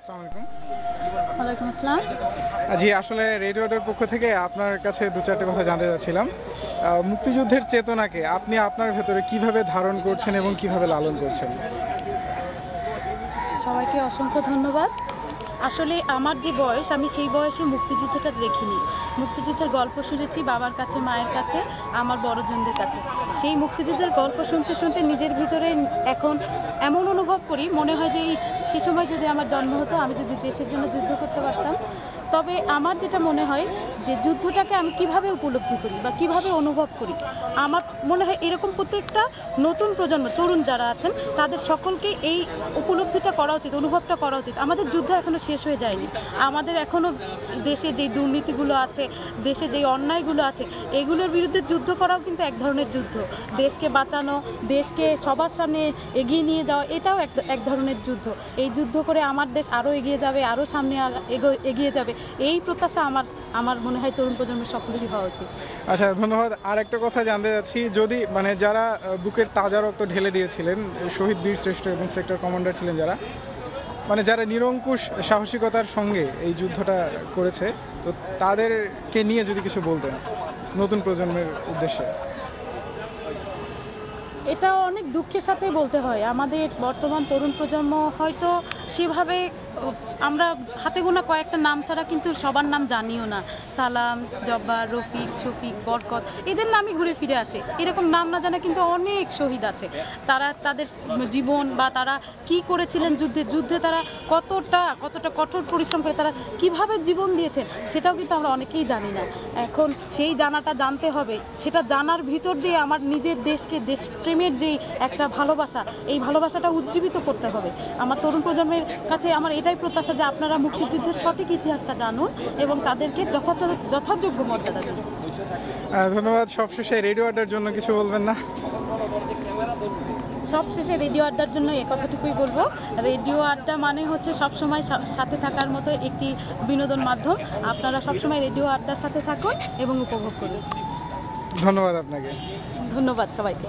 আসসালামু আলাইকুম। ওয়ালাইকুম আসসালাম। জি, আসলে রেডিও ওয়ার্ডের পক্ষ থেকে আপনার কাছে দু চারটে কথা জানতে চাচ্ছিলাম। মুক্তিযুদ্ধের চেতনাকে আপনি আপনার ভেতরে কিভাবে ধারণ করছেন এবং কিভাবে লালন করছেন? সবাইকে অসংখ্য ধন্যবাদ। আসলে আমার যে বয়স, আমি সেই বয়সে মুক্তিযুদ্ধটা দেখিনি। মুক্তিযুদ্ধের গল্প শুনেছি বাবার কাছে, মায়ের কাছে, আমার বড়জনদের কাছে। সেই মুক্তিযুদ্ধের গল্প শুনতে শুনতে নিজের ভিতরে এখন এমন অনুভব করি, মনে হয় যে সে সময় যদি আমার জন্ম হতো, আমি যদি দেশের জন্য যুদ্ধ করতে পারতাম। তবে আমার যেটা মনে হয় যে যুদ্ধটাকে আমি কিভাবে উপলব্ধি করি বা কিভাবে অনুভব করি, আমার মনে হয় এরকম প্রত্যেকটা নতুন প্রজন্ম, তরুণ যারা আছেন, তাদের সকলকে এই উপলব্ধিটা করা উচিত, অনুভবটা করা উচিত। আমাদের যুদ্ধ এখনো শেষ হয়ে যায়নি। আমাদের এখনো দেশে যেই দুর্নীতিগুলো আছে, দেশে যেই অন্যায়গুলো আছে, এগুলোর বিরুদ্ধে যুদ্ধ করাও কিন্তু এক ধরনের যুদ্ধ। দেশকে বাঁচানো, দেশকে সবার সামনে এগিয়ে নিয়ে যাওয়া, এটাও এক ধরনের যুদ্ধ। এই যুদ্ধ করে আমার দেশ আরো এগিয়ে যাবে, আরো সামনে এগিয়ে যাবে, এই প্রত্যাশা আমার মনে হয় তরুণ প্রজন্মের সকলেরই হওয়া উচিত। আচ্ছা, ধন্যবাদ। আর একটা কথা জানতে চাচ্ছি, যদি যারা বুকের তাজা রক্ত ঢেলে দিয়েছিলেন, শহীদ বীর শ্রেষ্ঠ এবং সেক্টর কমান্ডার ছিলেন যারা, যারা নিরঙ্কুশ সাহসিকতার সঙ্গে এই যুদ্ধটা করেছে, তো তাদেরকে নিয়ে যদি কিছু বলতেন নতুন প্রজন্মের উদ্দেশ্যে। এটা অনেক দুঃখের সাথে বলতে হয়, আমাদের বর্তমান তরুণ প্রজন্ম হয়তো সেভাবে, আমরা হাতে গোনা কয়েকটা নাম ছাড়া কিন্তু সবার নাম জানিও না। সালাম, জব্বার, রফিক, শফিক, বরকত, এদের নামই ঘুরে ফিরে আসে। এরকম নাম না জানা কিন্তু অনেক শহীদ আছে। তারা তাদের জীবন বা তারা কি করেছিলেন যুদ্ধে তারা কতটা কঠোর পরিশ্রম করে তারা কিভাবে জীবন দিয়েছেন, সেটাও কিন্তু আমরা অনেকেই জানি না। এখন সেই জানাটা জানতে হবে, সেটা জানার ভিতর দিয়ে আমার নিজের দেশকে, দেশপ্রেমের যেই একটা ভালোবাসা, এই ভালোবাসাটা উজ্জীবিত করতে হবে। আমার তরুণ প্রজন্মের কাছে আমার এটাই প্রত্যাশা যে আপনারা মুক্তিযুদ্ধের সঠিক ইতিহাসটা জানুন এবং তাদেরকে যথাযোগ্য মর্যাদা দিন। ধন্যবাদ। সবশেষে রেডিও আড্ডার জন্য কিছু বলবেন না? সবশেষে রেডিও আড্ডার জন্য এ কথাটুকুই বলবো, রেডিও আড্ডা মানে হচ্ছে সবসময় সাথে থাকার মতো একটি বিনোদন মাধ্যম। আপনারা সবসময় রেডিও আড্ডার সাথে থাকুন এবং উপভোগ করুন। ধন্যবাদ আপনাকে। ধন্যবাদ সবাইকে।